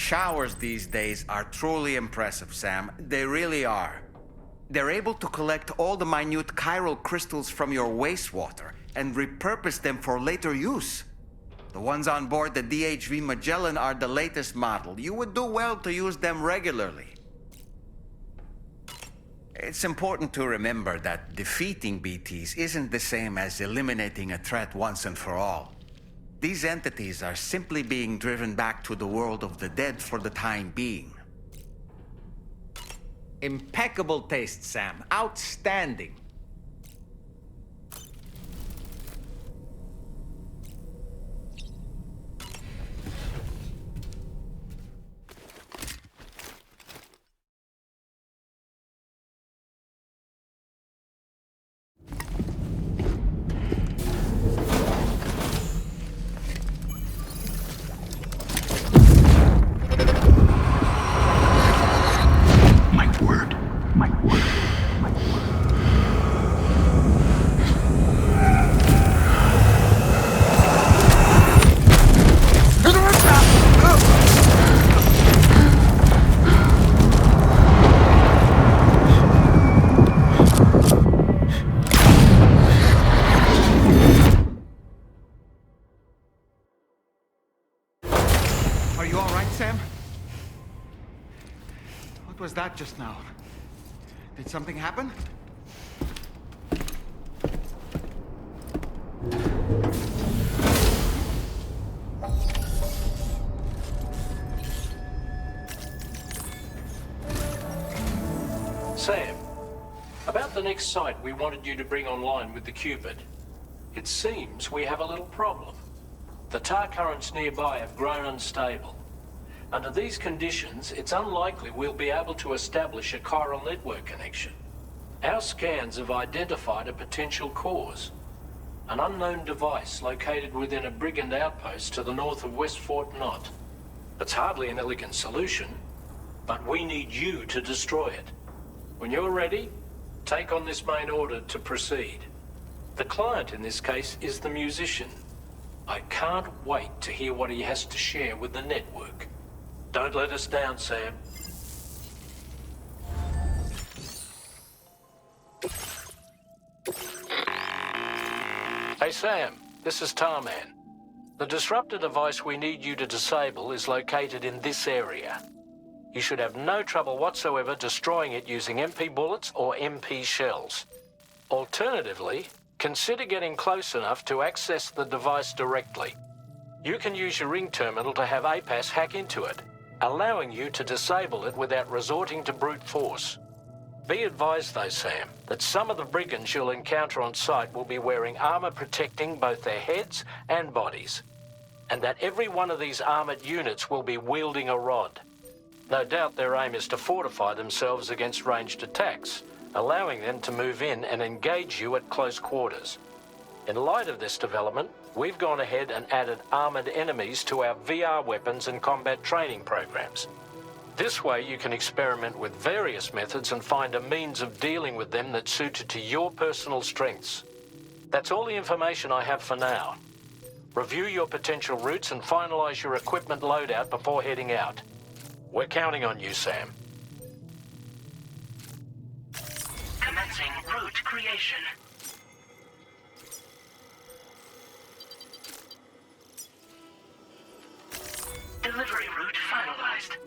showers these days are truly impressive, Sam. They really are. They're able to collect all the minute chiral crystals from your wastewater and repurpose them for later use. The ones on board the DHV Magellan are the latest model. You would do well to use them regularly. It's important to remember that defeating BTs isn't the same as eliminating a threat once and for all. These entities are simply being driven back to the world of the dead for the time being. Impeccable taste, Sam. Outstanding. What was that just now? Did something happen? Sam, about the next site we wanted you to bring online with the Cupid. It seems we have a little problem. The tar currents nearby have grown unstable. Under these conditions, it's unlikely we'll be able to establish a chiral network connection. Our scans have identified a potential cause. An unknown device located within a brigand outpost to the north of West Fort Knot. It's hardly an elegant solution, but we need you to destroy it. When you're ready, take on this main order to proceed. The client in this case is the musician. I can't wait to hear what he has to share with the network. Don't let us down, Sam. Hey, Sam, this is Tarman. The disruptor device we need you to disable is located in this area. You should have no trouble whatsoever destroying it using MP bullets or MP shells. Alternatively, consider getting close enough to access the device directly. You can use your ring terminal to have APAS hack into it, allowing you to disable it without resorting to brute force. Be advised though, Sam, that some of the brigands you'll encounter on site will be wearing armor protecting both their heads and bodies, and that every one of these armored units will be wielding a rod. No doubt their aim is to fortify themselves against ranged attacks, allowing them to move in and engage you at close quarters. In light of this development, we've gone ahead and added armored enemies to our VR weapons and combat training programs. This way you can experiment with various methods and find a means of dealing with them that's suited to your personal strengths. That's all the information I have for now. Review your potential routes and finalize your equipment loadout before heading out. We're counting on you, Sam. Commencing route creation. Delivery route finalized.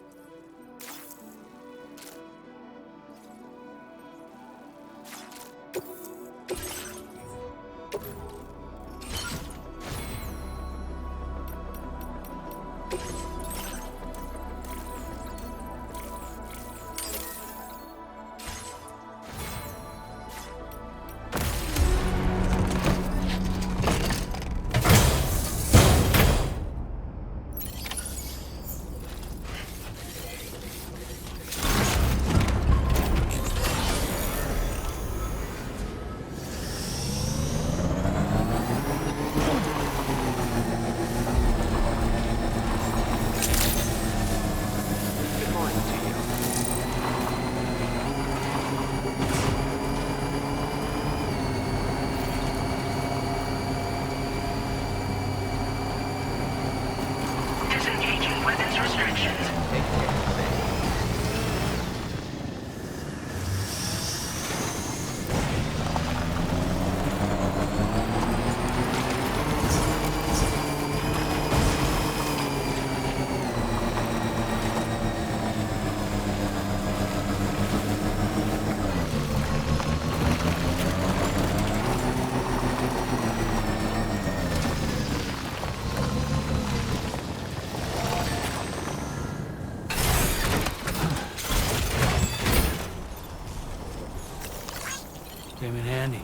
Came in handy.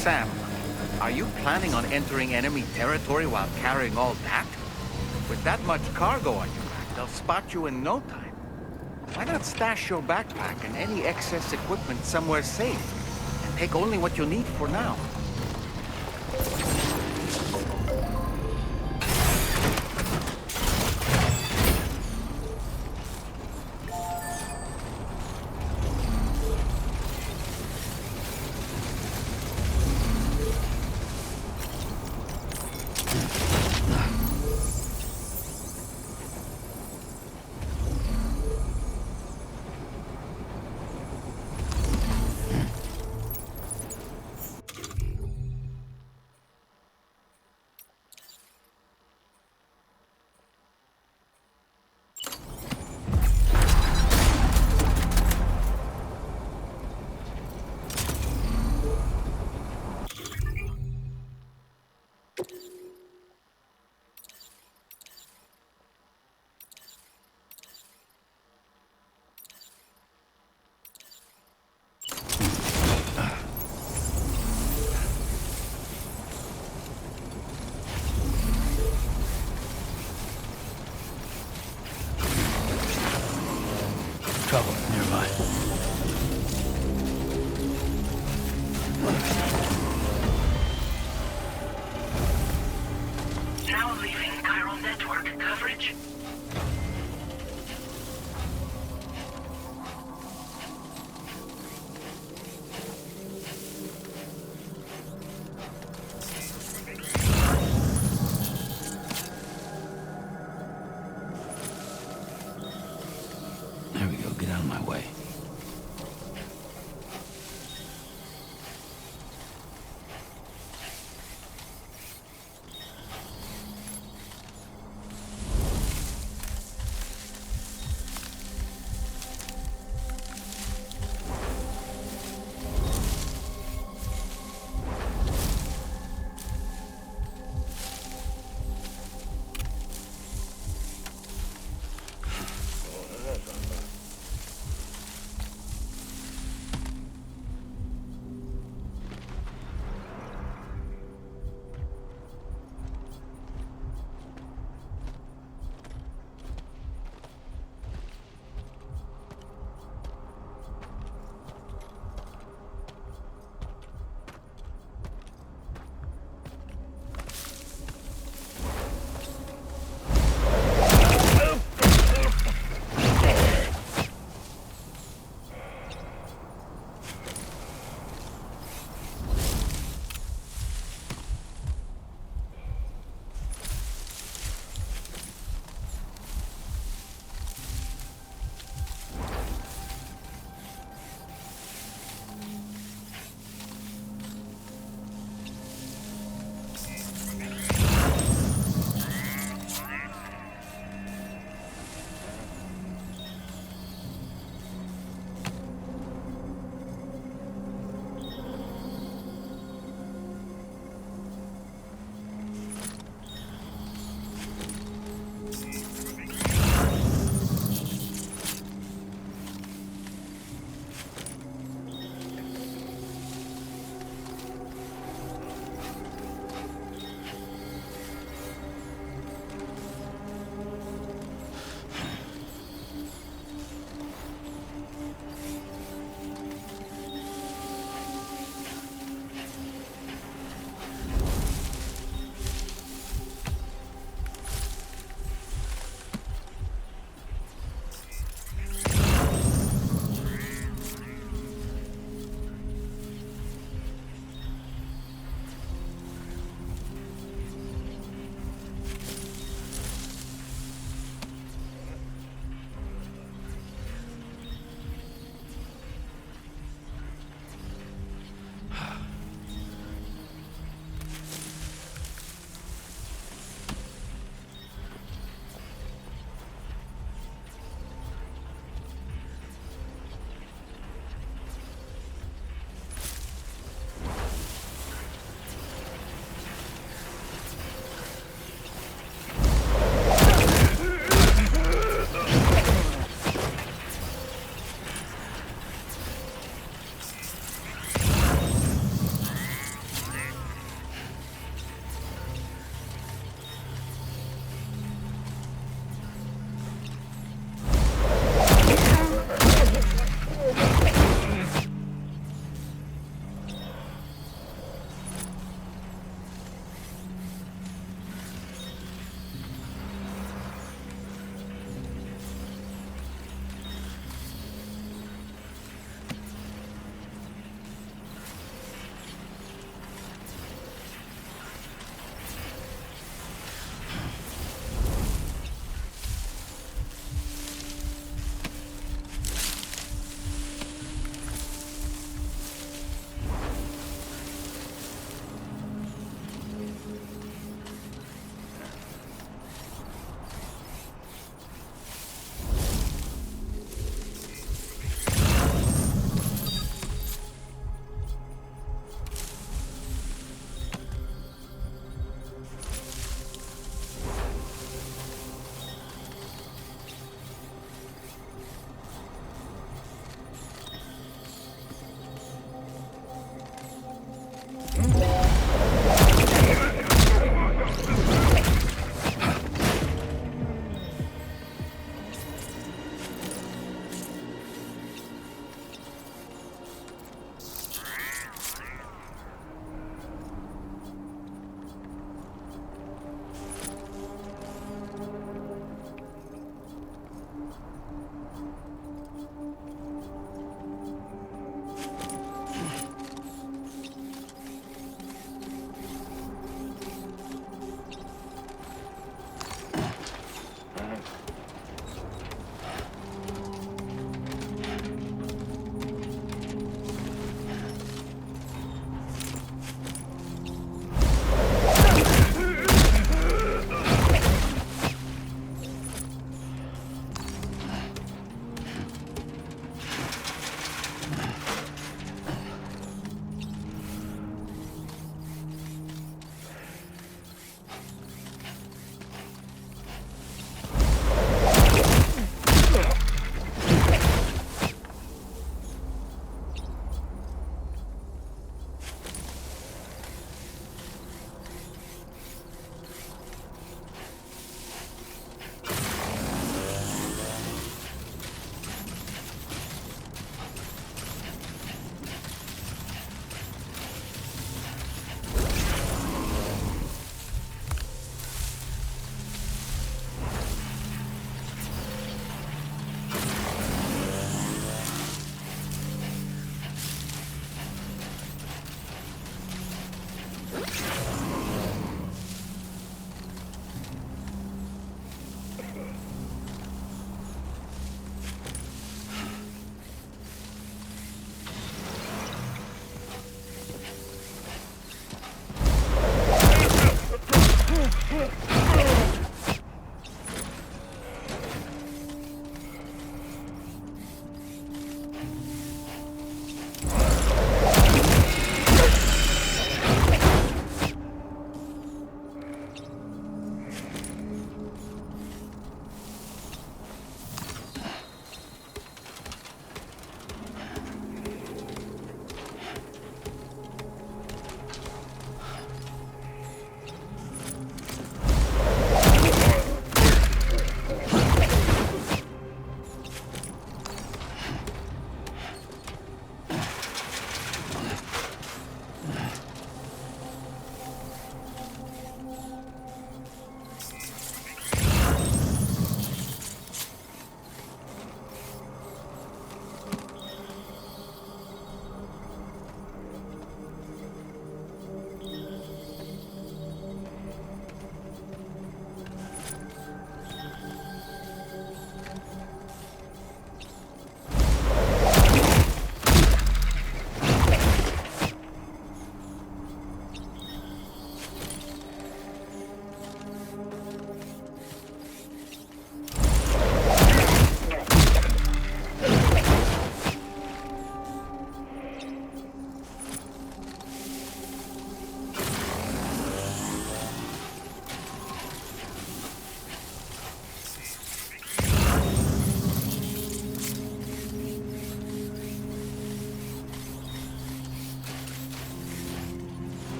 Sam, are you planning on entering enemy territory while carrying all that? With that much cargo on your back, they'll spot you in no time. Why not stash your backpack and any excess equipment somewhere safe, and take only what you need for now? Trouble nearby. Now leaving chiral network coverage. There we go. Get out of my way.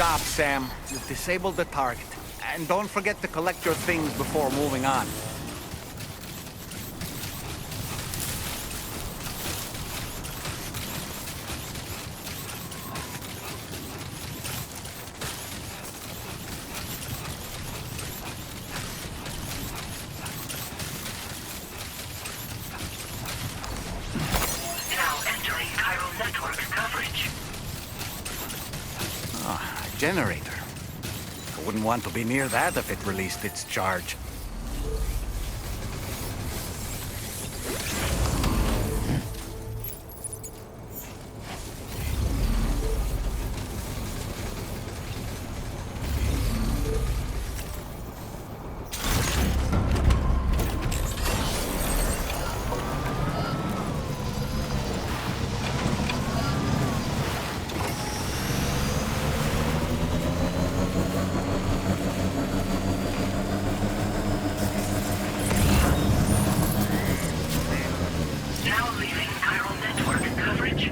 job, Sam. You've disabled the target. And don't forget to collect your things before moving on. Now entering chiral network coverage. Ah, a generator. I wouldn't want to be near that if it released its charge. Now leaving chiral network coverage.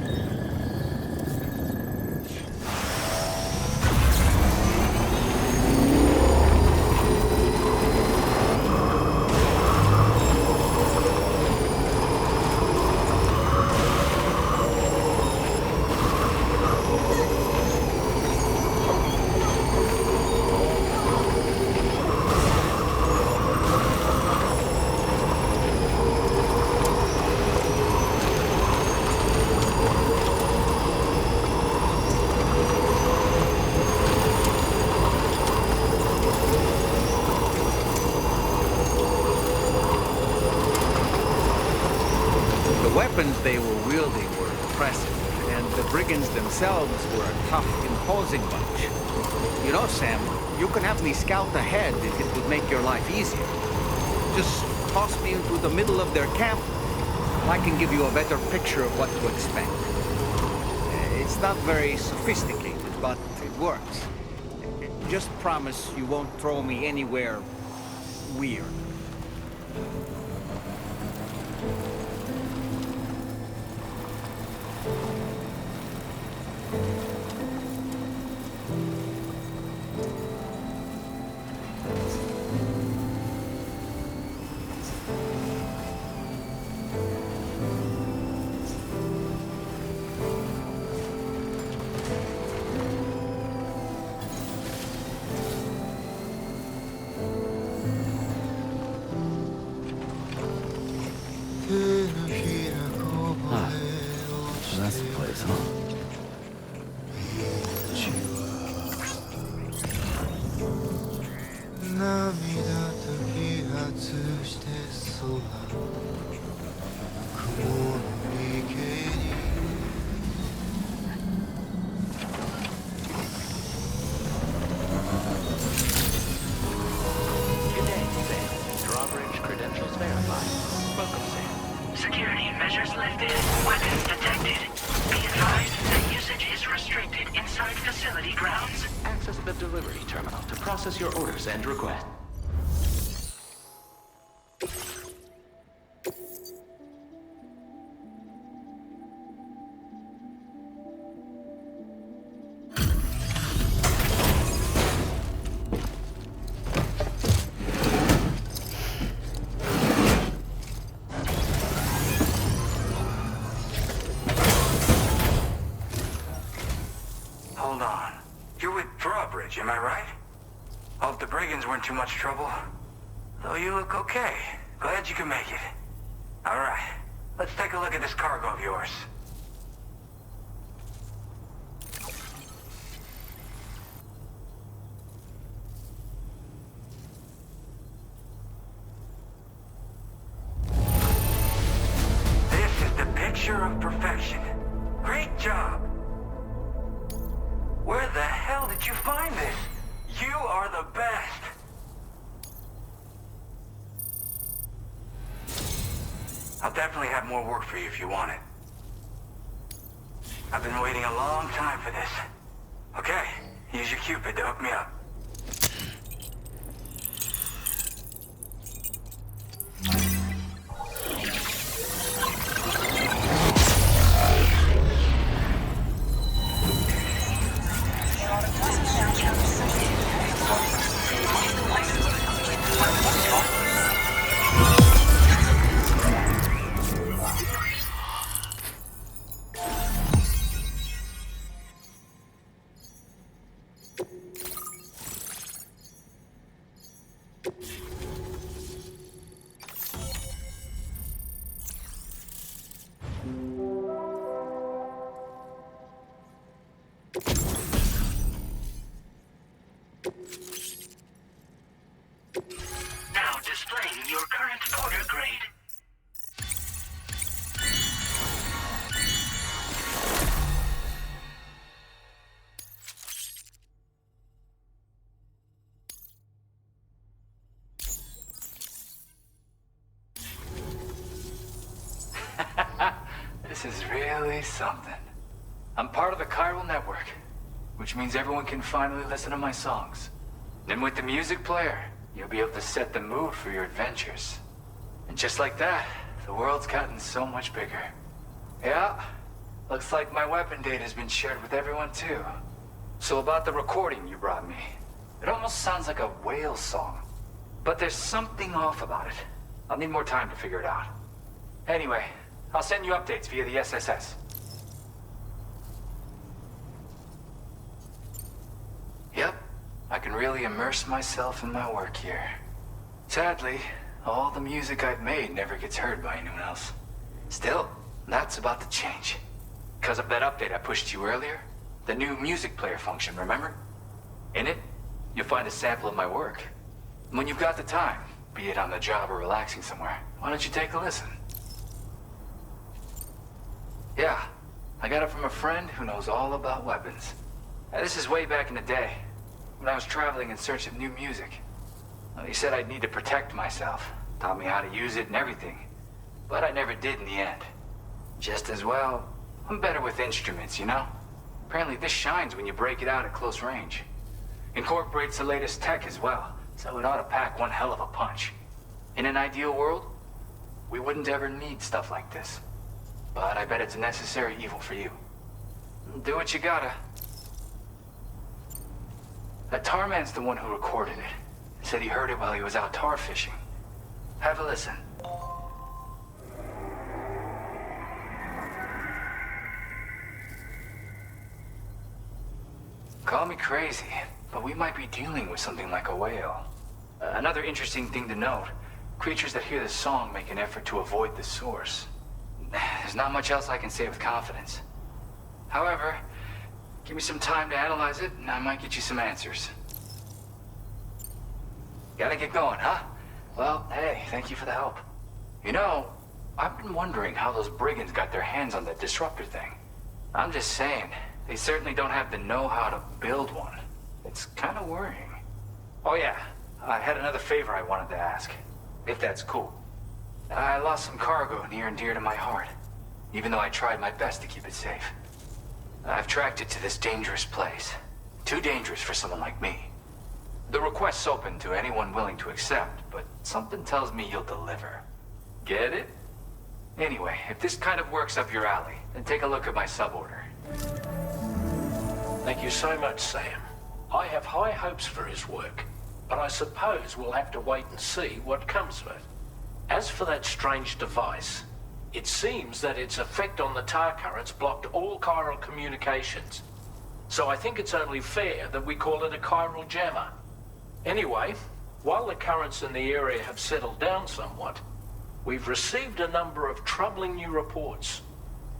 The weapons they were wielding were impressive, and the brigands themselves were a tough, imposing bunch. You know, Sam, you can have me scout ahead if it would make your life easier. Just toss me into the middle of their camp. I can give you a better picture of what to expect. It's not very sophisticated, but it works. Just promise you won't throw me anywhere weird. So that's the place, huh? Good day, Sam. Drawbridge credentials verified. Welcome, Sam. Security measures lifted. Weapons detected. Be advised that usage is restricted inside facility grounds. Access the delivery terminal to process your orders and requests. Hold on. You're with Drawbridge, am I right? Hope the brigands weren't too much trouble. Though you look okay. Glad you can make it. Alright, let's take a look at this cargo of yours. This is the picture of perfection. Great job. Where the hell did you find this? You are the best. I'll definitely have more work for you if you want it. I've been waiting a long time for this. Okay, use your Cupid to hook me up. Attention, This is really something. I'm part of the chiral network, which means everyone can finally listen to my songs. Then with the music player, you'll be able to set the mood for your adventures. And just like that, the world's gotten so much bigger. Yeah, looks like my weapon data has been shared with everyone too. So about the recording you brought me, it almost sounds like a whale song. But there's something off about it. I'll need more time to figure it out. Anyway, I'll send you updates via the SSS. Yep, I can really immerse myself in my work here. Sadly, all the music I've made never gets heard by anyone else. Still, that's about to change. Because of that update I pushed to you earlier, the new music player function, remember? In it, you'll find a sample of my work. And when you've got the time, be it on the job or relaxing somewhere, why don't you take a listen? Yeah, I got it from a friend who knows all about weapons. This is way back in the day, when I was traveling in search of new music. Well, he said I'd need to protect myself, taught me how to use it and everything. But I never did in the end. Just as well, I'm better with instruments, you know? Apparently this shines when you break it out at close range. Incorporates the latest tech as well, so it ought to pack one hell of a punch. In an ideal world, we wouldn't ever need stuff like this. But I bet it's a necessary evil for you. Do what you gotta. That Tarman's the one who recorded it. Said he heard it while he was out tar fishing. Have a listen. Call me crazy, but we might be dealing with something like a whale. Another interesting thing to note, creatures that hear the song make an effort to avoid the source. There's not much else I can say with confidence. However, give me some time to analyze it, and I might get you some answers. Gotta get going, huh? Well, hey, thank you for the help. You know, I've been wondering how those brigands got their hands on that disruptor thing. I'm just saying, they certainly don't have the know-how to build one. It's kind of worrying. Oh yeah, I had another favor I wanted to ask, if that's cool. I lost some cargo near and dear to my heart, even though I tried my best to keep it safe. I've tracked it to this dangerous place. Too dangerous for someone like me. The request's open to anyone willing to accept, but something tells me you'll deliver. Get it? Anyway, if this kind of works up your alley, then take a look at my suborder. Thank you so much, Sam. I have high hopes for his work, but I suppose we'll have to wait and see what comes of it. As for that strange device, it seems that its effect on the tar currents blocked all chiral communications. So I think it's only fair that we call it a chiral jammer. Anyway, while the currents in the area have settled down somewhat, we've received a number of troubling new reports.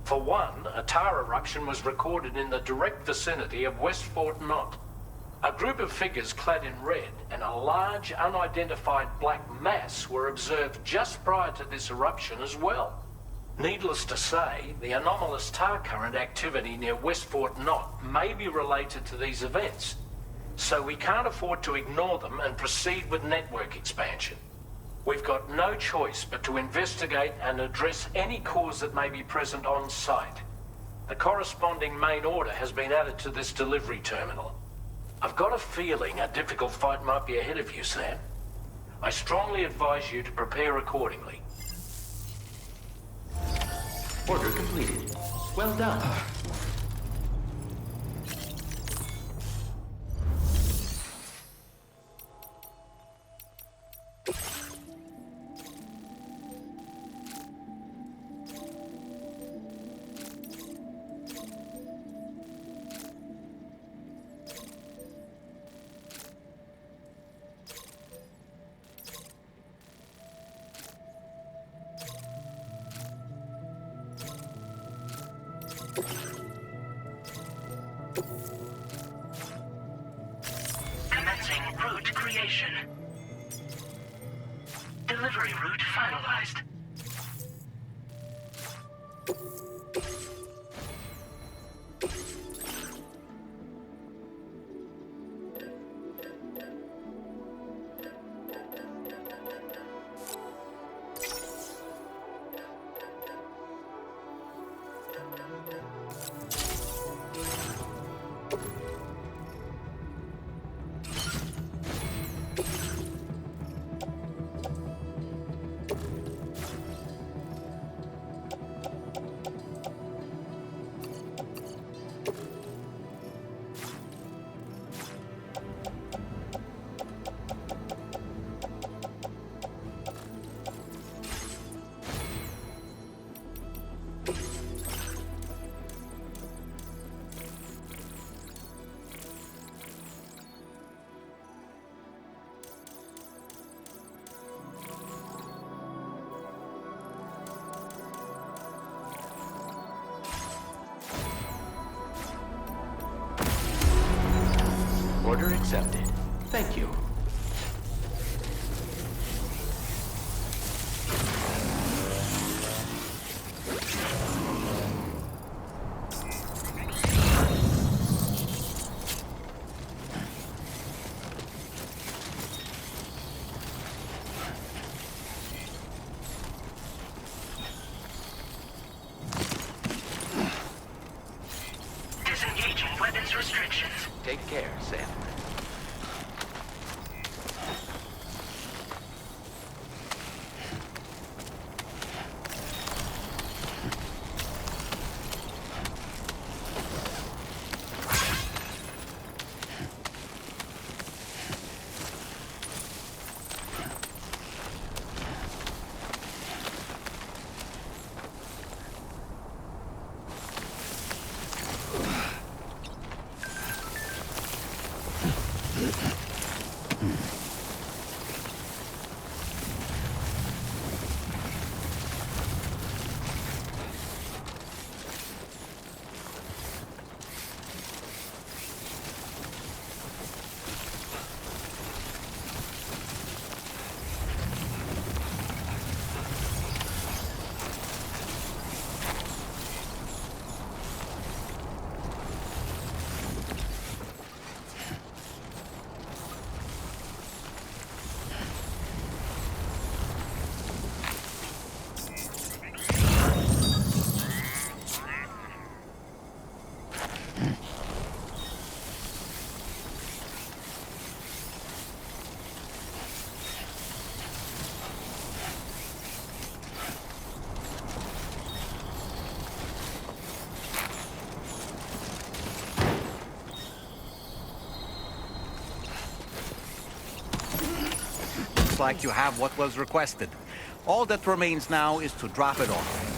For one, a tar eruption was recorded in the direct vicinity of West Fort Knot. A group of figures clad in red and a large unidentified black mass were observed just prior to this eruption as well. Needless to say, the anomalous tar current activity near West Fort Knot may be related to these events, so we can't afford to ignore them and proceed with network expansion. We've got no choice but to investigate and address any cause that may be present on site. The corresponding main order has been added to this delivery terminal. I've got a feeling a difficult fight might be ahead of you, Sam. I strongly advise you to prepare accordingly. Order completed. Well done. Commencing route creation. Delivery route finalized. Order accepted. Thank you. Disengaging weapons restrictions. Take care, Sam. Looks like you have what was requested. All that remains now is to drop it off.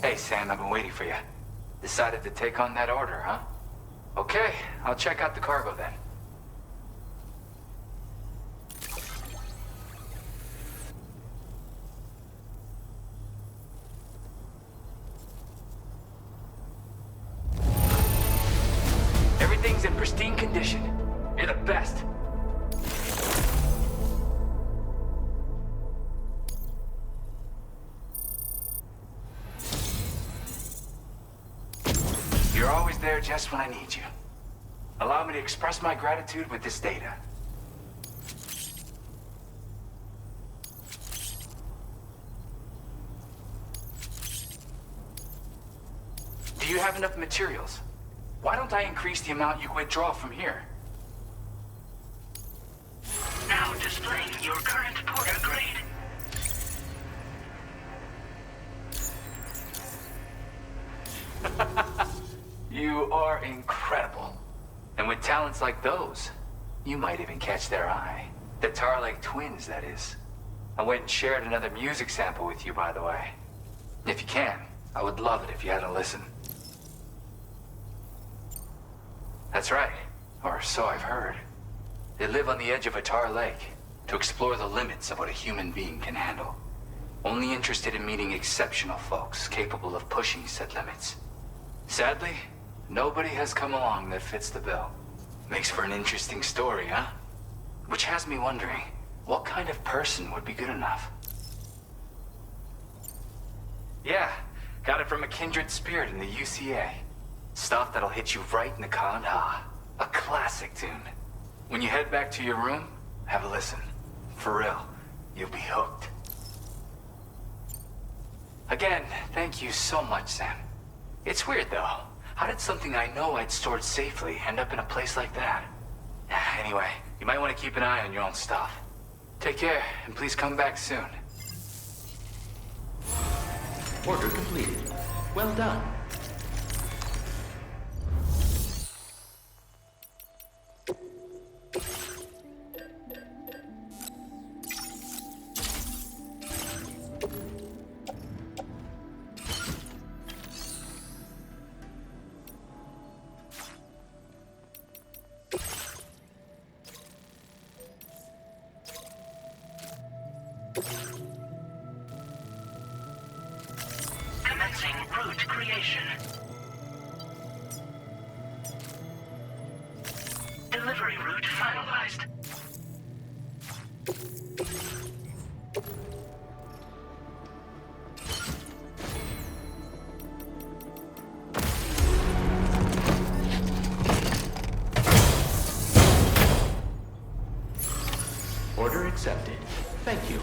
Hey, Sam, I've been waiting for you. Decided to take on that order, huh? Okay, I'll check out the cargo then. Everything's in pristine condition. You're the best. You're always there just when I need you. Allow me to express my gratitude with this data. Do you have enough materials? Why don't I increase the amount you withdraw from here? Now displaying your current porter grade. talents like those, you might even catch their eye. The Tarlake twins, that is. I went and shared another music sample with you, by the way. If you can, I would love it if you had a listen. That's right, or so I've heard. They live on the edge of a tar lake to explore the limits of what a human being can handle. Only interested in meeting exceptional folks capable of pushing said limits. Sadly, nobody has come along that fits the bill. Makes for an interesting story, huh? Which has me wondering, what kind of person would be good enough? Yeah, got it from a kindred spirit in the UCA. Stuff that'll hit you right in the Kandha. A classic tune. When you head back to your room, have a listen. For real, you'll be hooked. Again, thank you so much, Sam. It's weird, though. How did something I know I'd stored safely end up in a place like that? Anyway, you might want to keep an eye on your own stuff. Take care, and please come back soon. Order completed. Well done. Commencing route creation. Delivery route finalized. Order accepted. Thank you.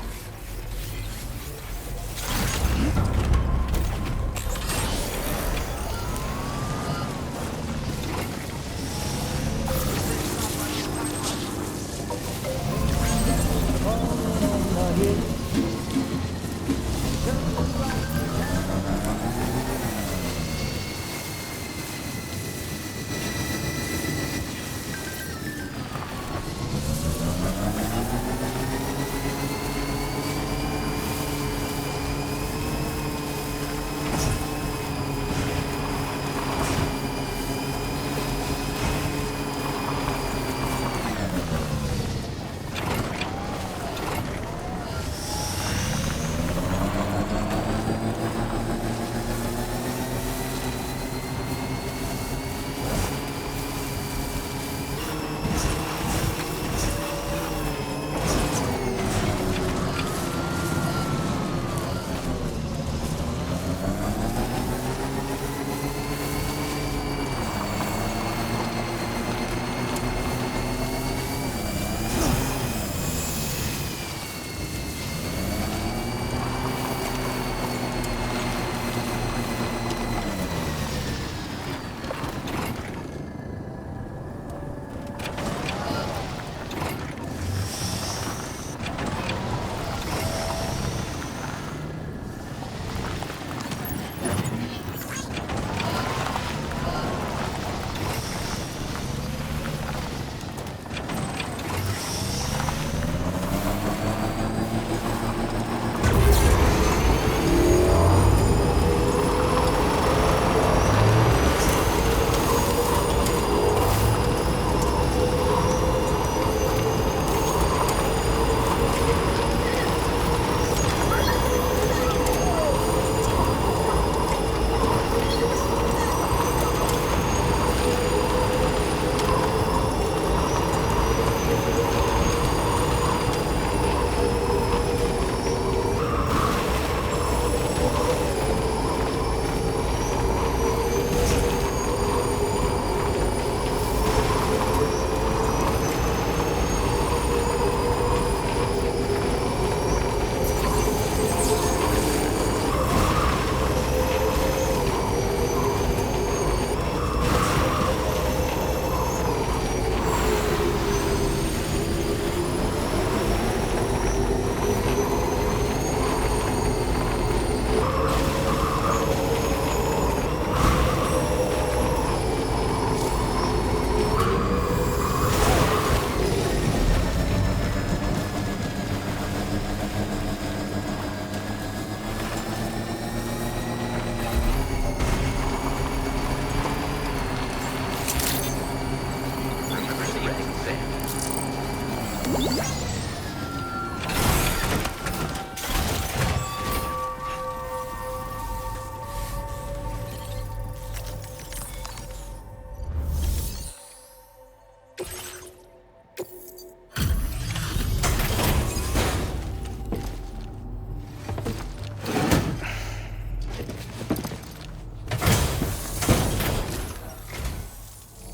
It's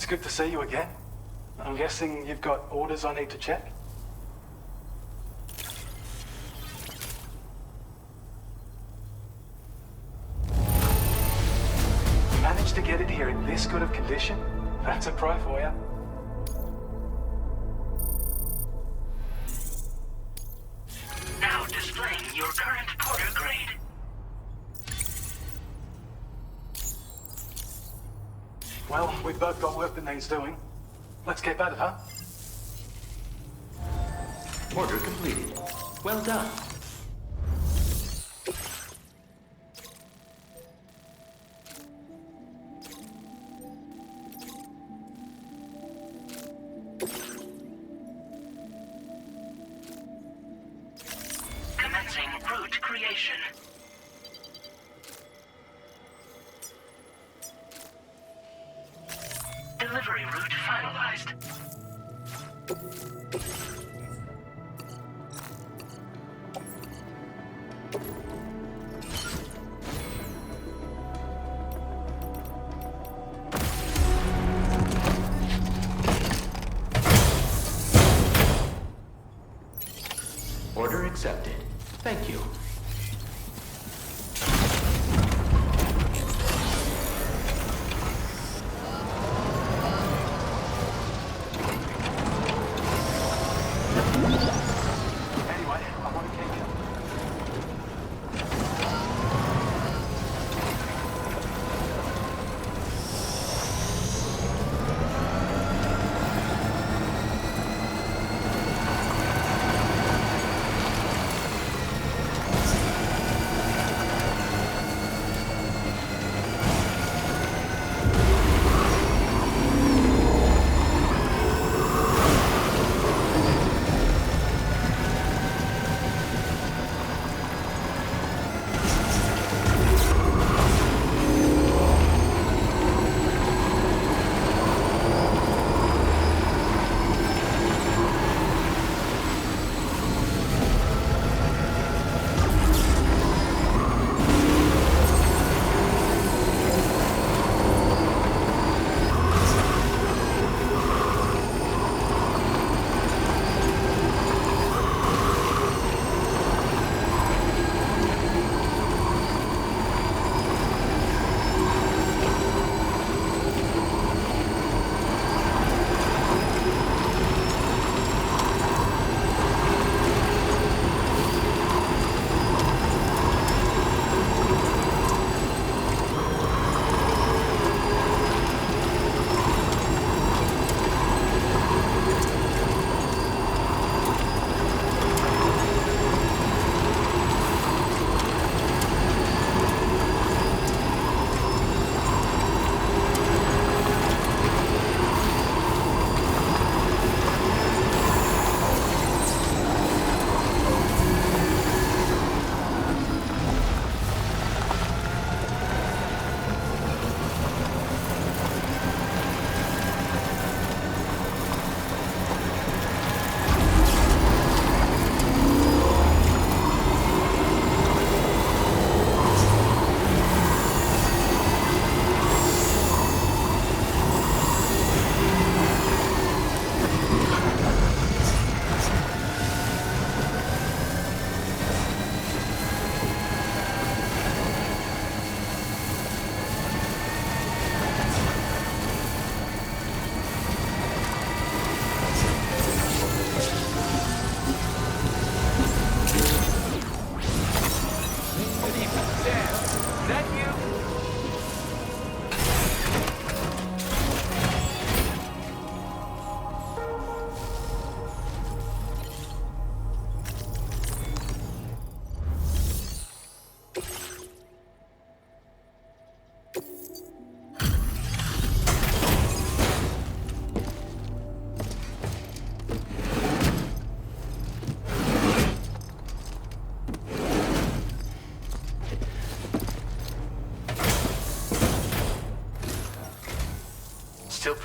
good to see you again. I'm guessing you've got orders I need to check? You managed to get it here in this good of condition? That's a pro for you. Now displaying your current Porter grade. Well, we've both got work that needs doing. Let's get at it, huh? Order completed. Well done. Commencing route creation. Delivery route finalized. Order accepted. Thank you. Anyway, I want to keep you.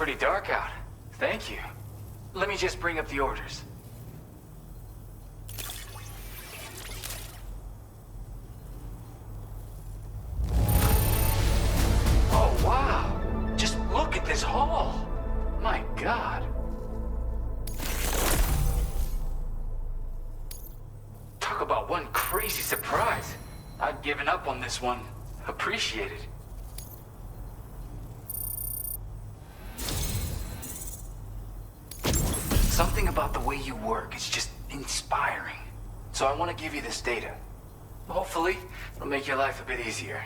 pretty dark out. Thank you. Let me just bring up the orders. Oh, wow! Just look at this hall! My God. Talk about one crazy surprise. I've given up on this one. Appreciate it. Something about the way you work is just inspiring. So I want to give you this data. Hopefully, it'll make your life a bit easier.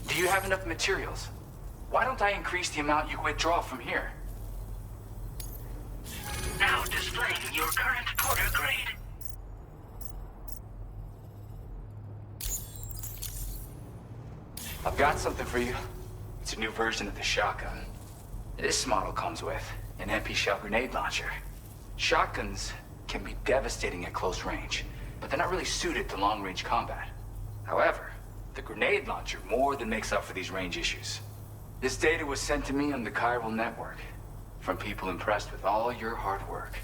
Do you have enough materials? Why don't I increase the amount you withdraw from here? Now displaying your current Porter grade. I've got something for you. It's a new version of the shotgun. This model comes with an MP shell grenade launcher. Shotguns can be devastating at close range, but they're not really suited to long-range combat. However, the grenade launcher more than makes up for these range issues. This data was sent to me on the chiral network from people impressed with all your hard work.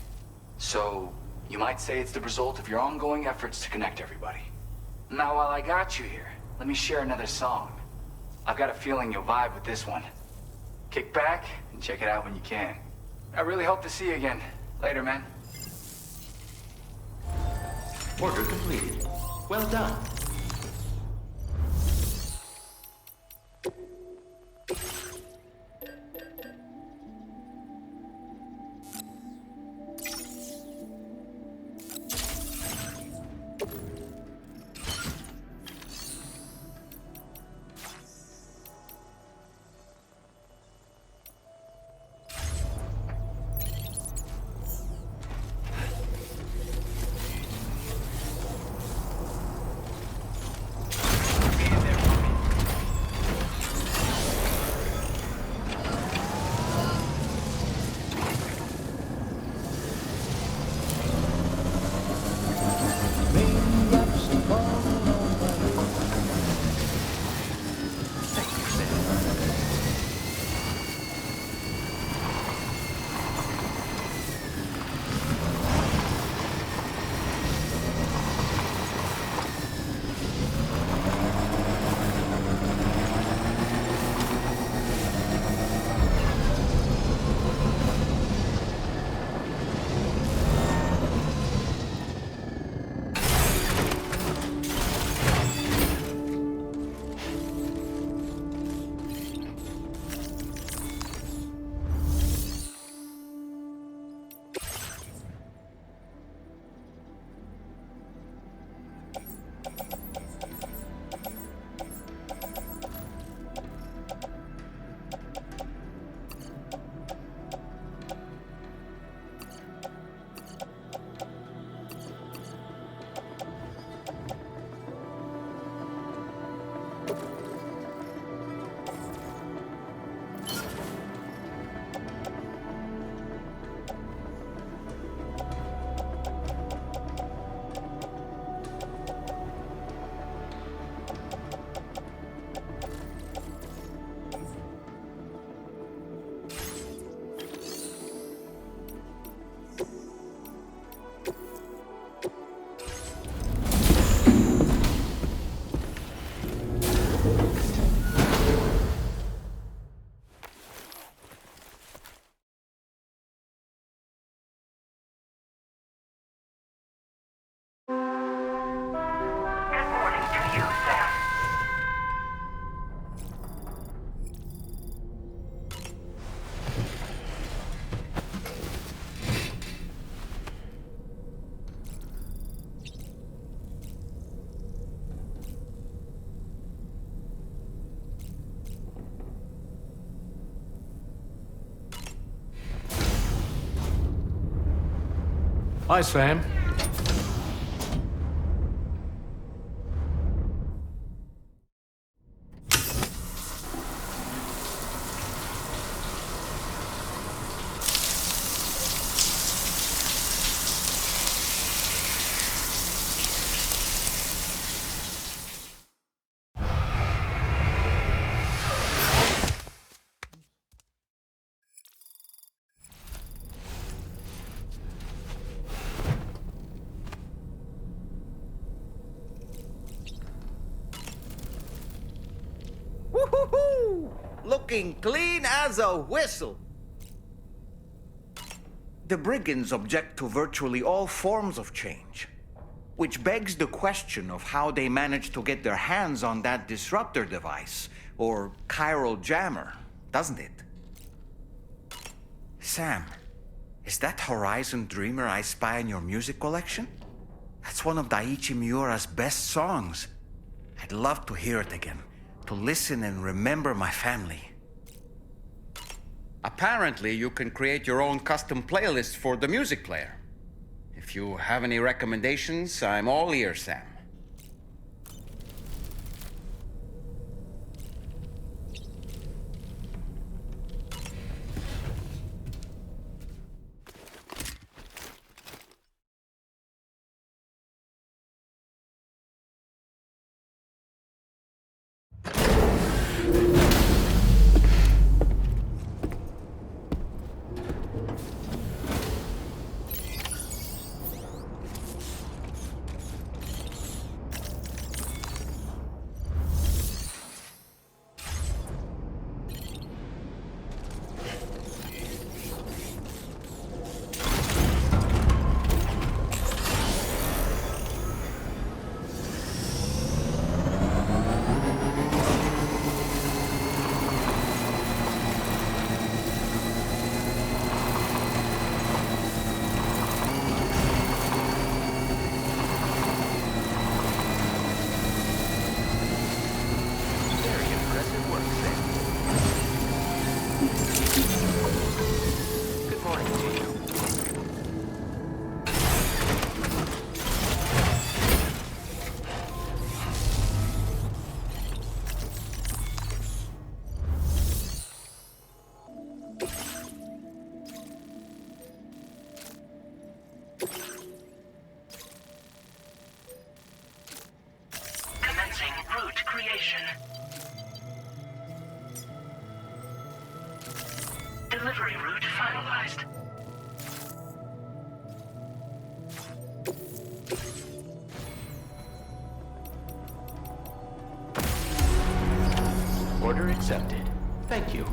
So, you might say it's the result of your ongoing efforts to connect everybody. Now, while I got you here, let me share another song. I've got a feeling you'll vibe with this one. Kick back and check it out when you can. I really hope to see you again. Later, man. Order completed. Well done. Hi, Sam. looking clean as a whistle. The brigands object to virtually all forms of change, which begs the question of how they managed to get their hands on that disruptor device, or chiral jammer, doesn't it? Sam, is that Horizon Dreamer I spy in your music collection? That's one of Daiichi Miura's best songs. I'd love to hear it again, to listen and remember my family. Apparently, you can create your own custom playlist for the music player. If you have any recommendations, I'm all ears, Sam. Delivery route finalized. Order accepted. Thank you.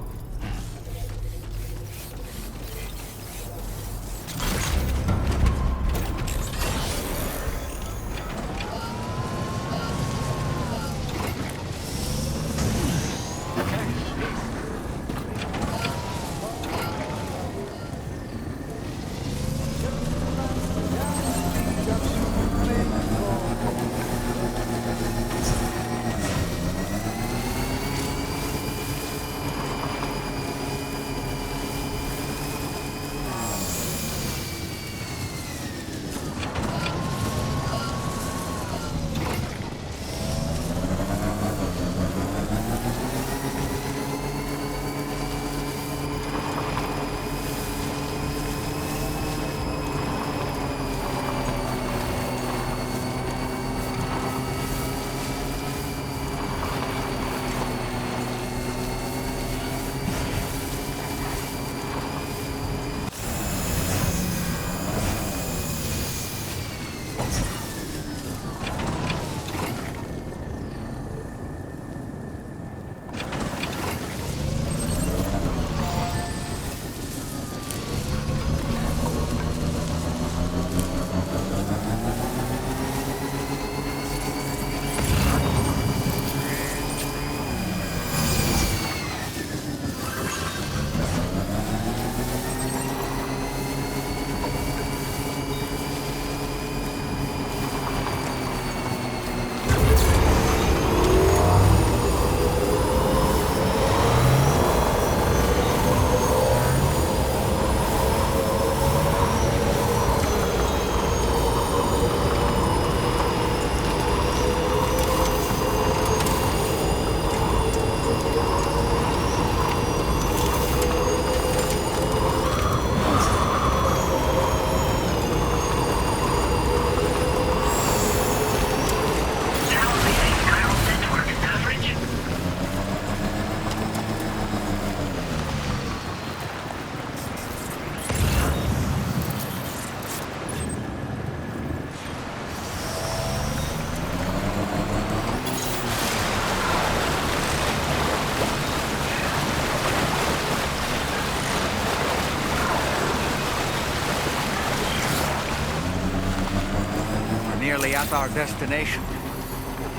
nearly at our destination.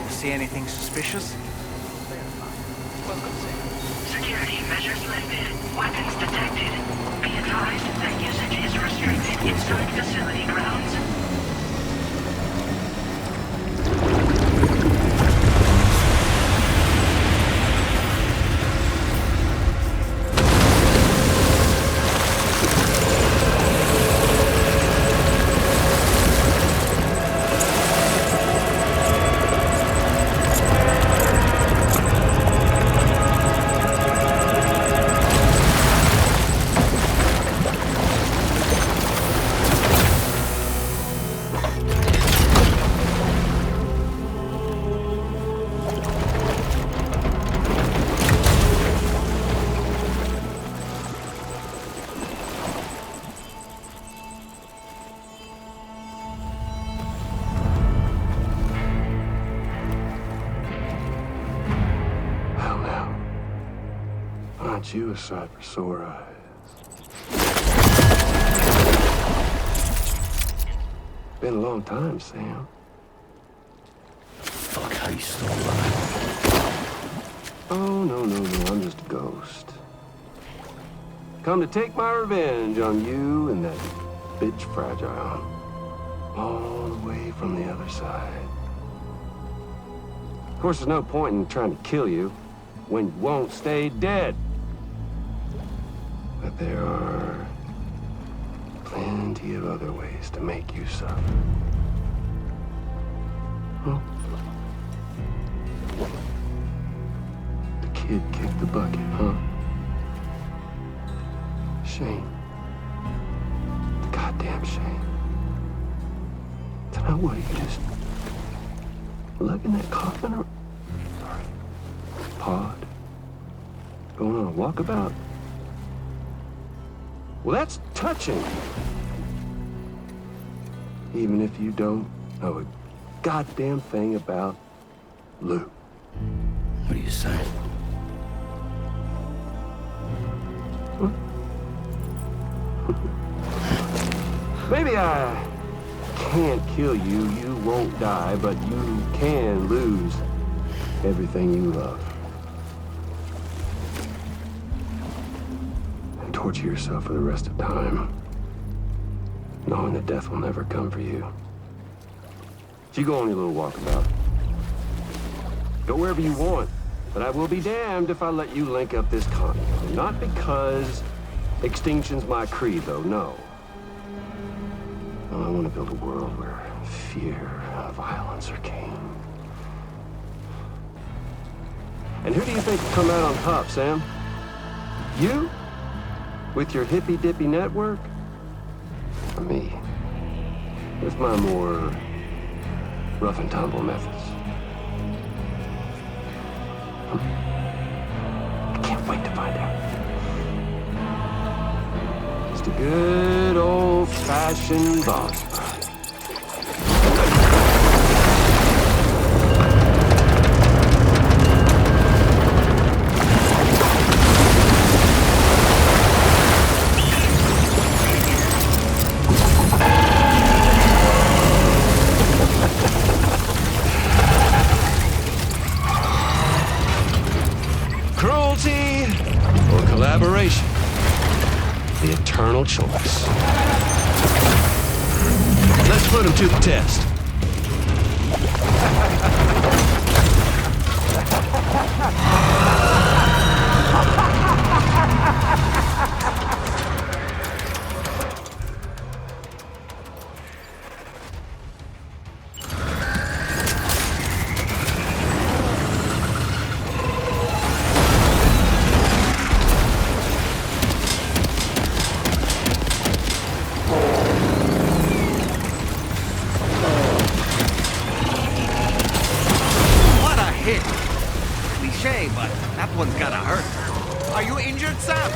You see anything suspicious? Security measures lifted. Weapons detected. Be advised that usage is restricted inside facility grounds. You a sight for sore eyes. Been a long time, Sam. Fuck, how you still alive? Oh, no, I'm just a ghost. Come to take my revenge on you and that bitch Fragile. All the way from the other side. Of course, there's no point in trying to kill you when you won't stay dead. But there are plenty of other ways to make you suffer. Huh? The kid kicked the bucket, huh? Shame. Goddamn shame. Then what, you just lugging that coffin or pod? Going on a walkabout? Well, that's touching. Even if you don't know a goddamn thing about Lou. What are you saying? Huh? Maybe I can't kill you, you won't die, but you can lose everything you love. Torture yourself for the rest of time, knowing that death will never come for you. So you go on your little walkabout. Go wherever you want, but I will be damned if I let you link up this continent. Not because extinction's my creed, though, no. I want to build a world where fear and violence are king. And who do you think will come out on top, Sam? You? With your hippy-dippy network? Or me? With my more rough and tumble methods? I can't wait to find out. Just a good old-fashioned boss fight. Collaboration. The eternal choice. Let's put him to the test. But that one's gotta hurt. Are you injured, Sam?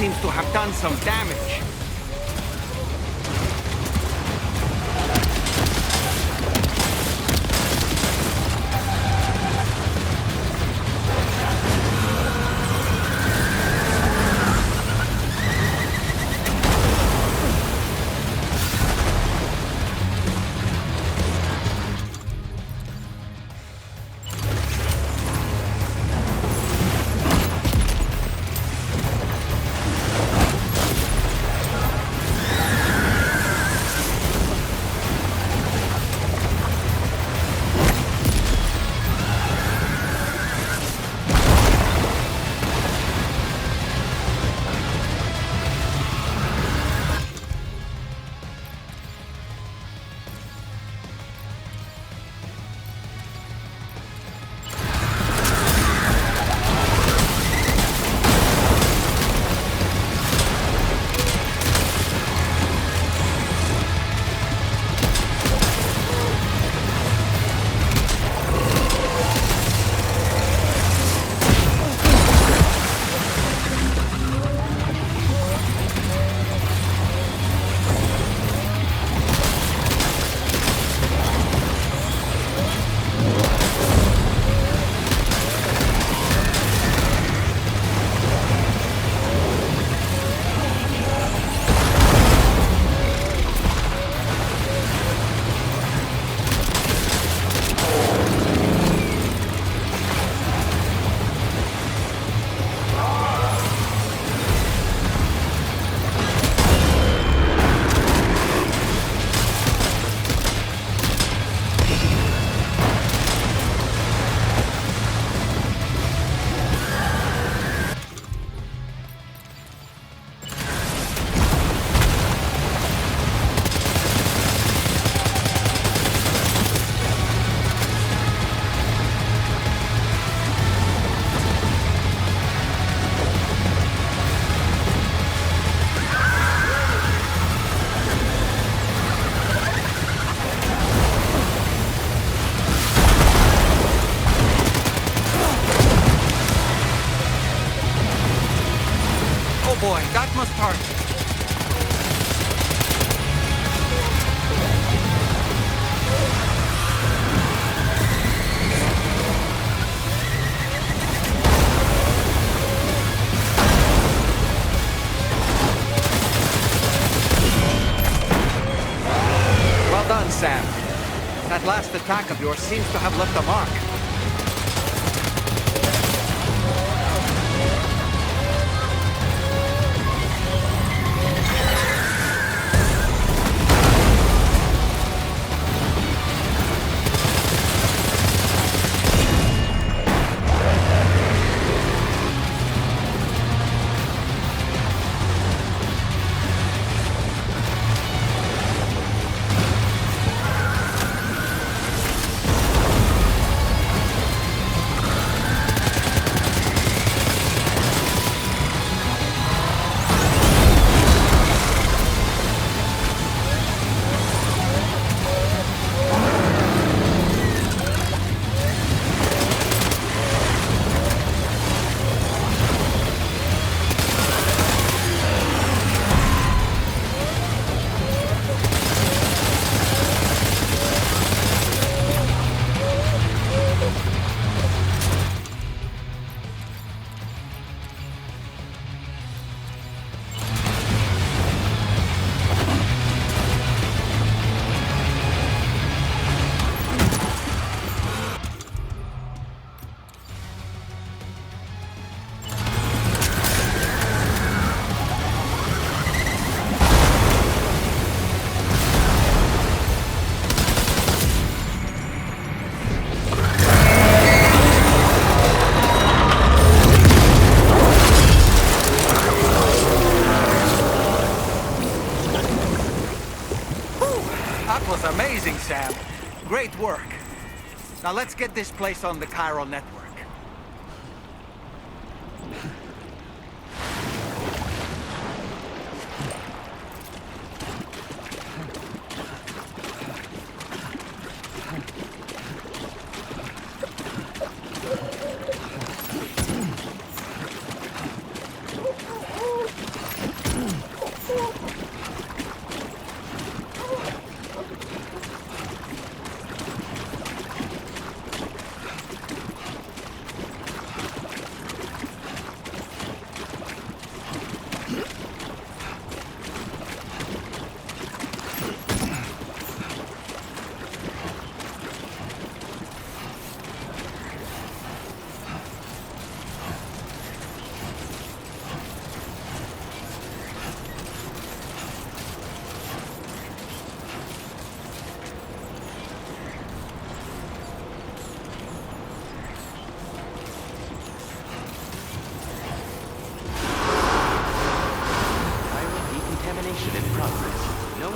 seems to have done some damage. Boy, that must hurt. Well done, Sam. That last attack of yours seems to have left a mark. Amazing, Sam. Great work. Now let's get this place on the chiral network.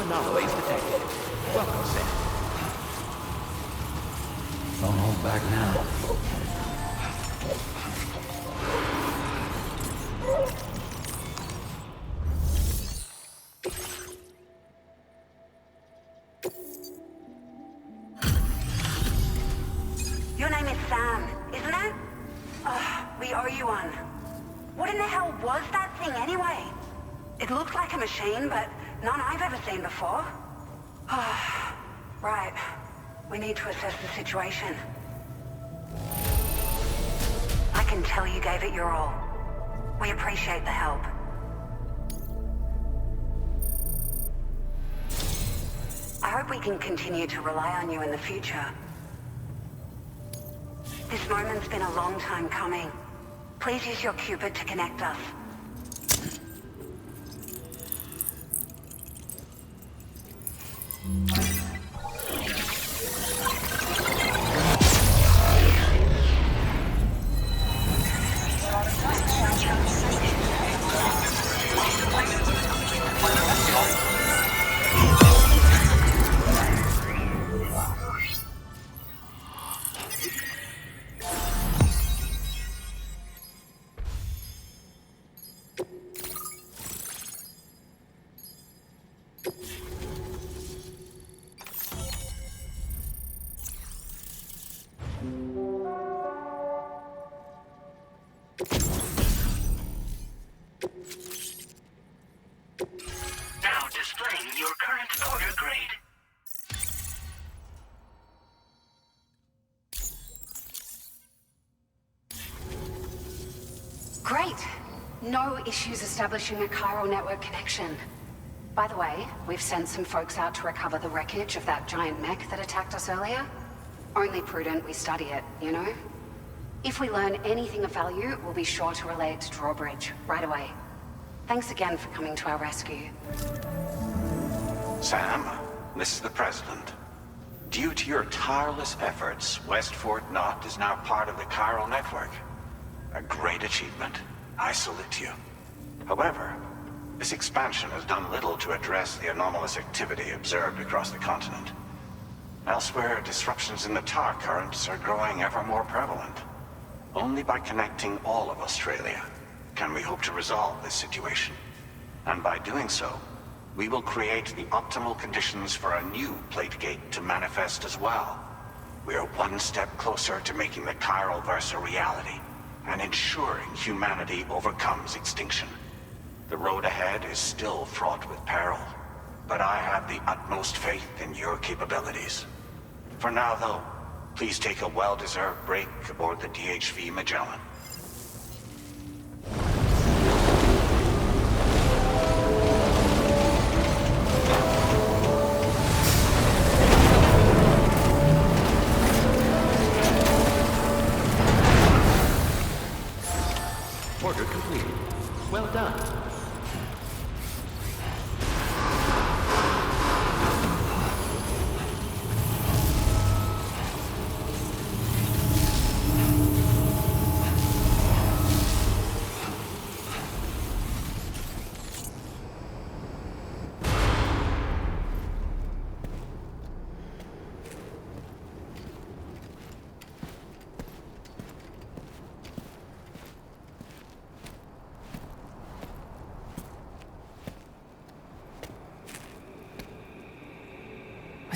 anomalies detected. Welcome, Sam. Don't hold back now. Your name is Sam, isn't it? We owe you one. What in the hell was that thing anyway? It looked like a machine, but none I've ever seen before. Right. We need to assess the situation. I can tell you gave it your all. We appreciate the help. I hope we can continue to rely on you in the future. This moment's been a long time coming. Please use your Cupid to connect us. Now displaying your current order grade. Great. No issues establishing a chiral network connection. By the way, we've sent some folks out to recover the wreckage of that giant mech that attacked us earlier. Only prudent we study it, you know? If we learn anything of value, we'll be sure to relay it to Drawbridge right away. Thanks again for coming to our rescue. Sam, this is the President. Due to your tireless efforts, West Fort Knot is now part of the chiral network. A great achievement. I salute you. However, this expansion has done little to address the anomalous activity observed across the continent. Elsewhere, disruptions in the tar currents are growing ever more prevalent. Only by connecting all of Australia can we hope to resolve this situation. And by doing so, we will create the optimal conditions for a new Plategate to manifest as well. We are one step closer to making the chiral verse a reality, and ensuring humanity overcomes extinction. The road ahead is still fraught with peril, but I have the utmost faith in your capabilities. For now, though, please take a well-deserved break aboard the DHV Magellan. Order complete. Well done.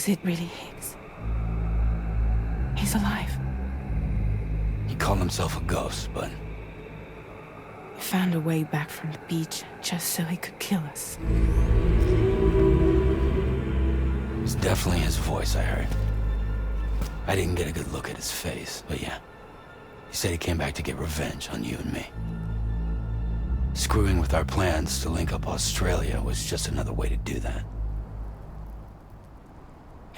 Was it really Higgs? He's alive. He called himself a ghost, but He found a way back from the beach just so he could kill us. it was definitely his voice I heard. I didn't get a good look at his face, but yeah. He said he came back to get revenge on you and me. Screwing with our plans to link up Australia was just another way to do that.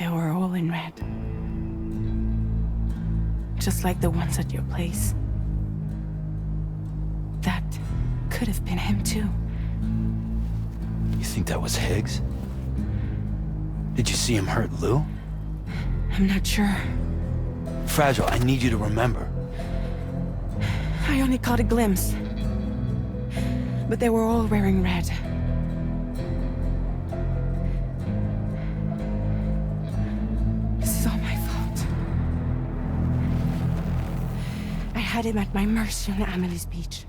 They were all in red. Just like the ones at your place. That could have been him too. You think that was Higgs? Did you see him hurt Lou? I'm not sure. Fragile, I need you to remember. I only caught a glimpse. But they were all wearing red. had him at my mercy on Amelie's beach.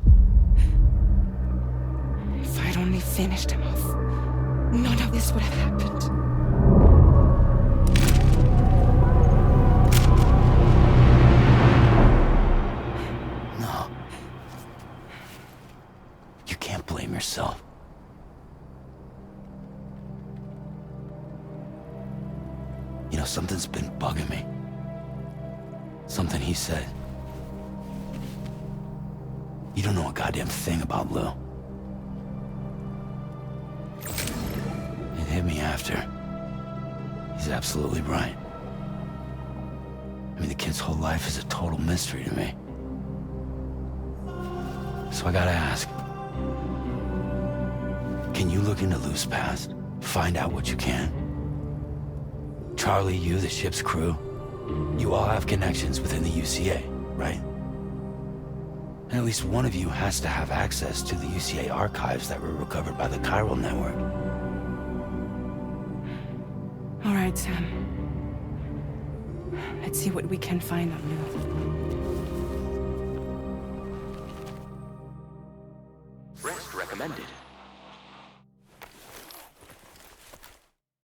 If I'd only finished him off, none of this would have happened. No. You can't blame yourself. You know, something's been bugging me. Something he said. You don't know a goddamn thing about Lou. It hit me after. He's absolutely right. I mean, the kid's whole life is a total mystery to me. So I gotta ask. Can you look into Lou's past? Find out what you can? Charlie, you, the ship's crew, you all have connections within the UCA, right? And at least one of you has to have access to the UCA archives that were recovered by the Chiral Network. All right, Sam. Let's see what we can find on Lou.